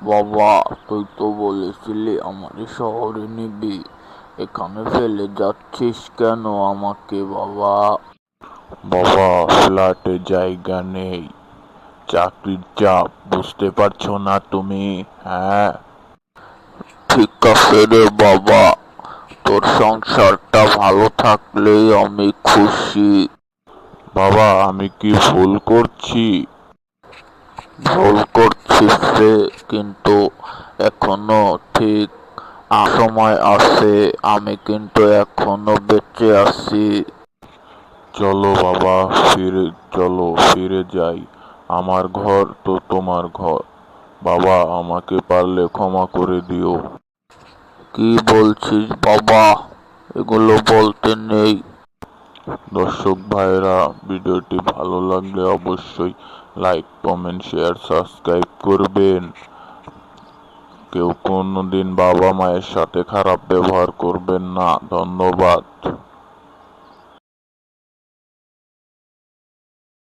বাবা, তুই তো বলেছিলি আমারে শহরে নিবি। এখানে ফেলে যাচ্ছিস কেন আমাকে বাবা? বাবা, ফ্ল্যাটে জায়গা নেই, চাকরির চাপ বুঝতে পারছো না তুমি? হ্যাঁ। ঠিক আছে রে বাবা, তোর সংসারটা ভালো থাকলেই আমি খুশি। বাবা, আমি কি ভুল করছি? ভুল করছিস রে, কিন্তু এখনো ঠিক সময় আছে। আমি কিন্তু এখনো বেঁচে আছি। চলো বাবা, ফিরে যাই। আমার ঘর তো তোমার ঘর। বাবা, আমাকে পারলে ক্ষমা করে দিও। কি বলছিস বাবা? এগুলো বলতে নেই। দর্শক ভাইরা, ভিডিওটি ভালো লাগলে অবশ্যই লাইক, কমেন্ট, শেয়ার, সাবস্ক্রাইব করবেন। কেউ কোনোদিন বাবা মায়ের সাথে খারাপ ব্যবহার করবেন না। ধন্যবাদ।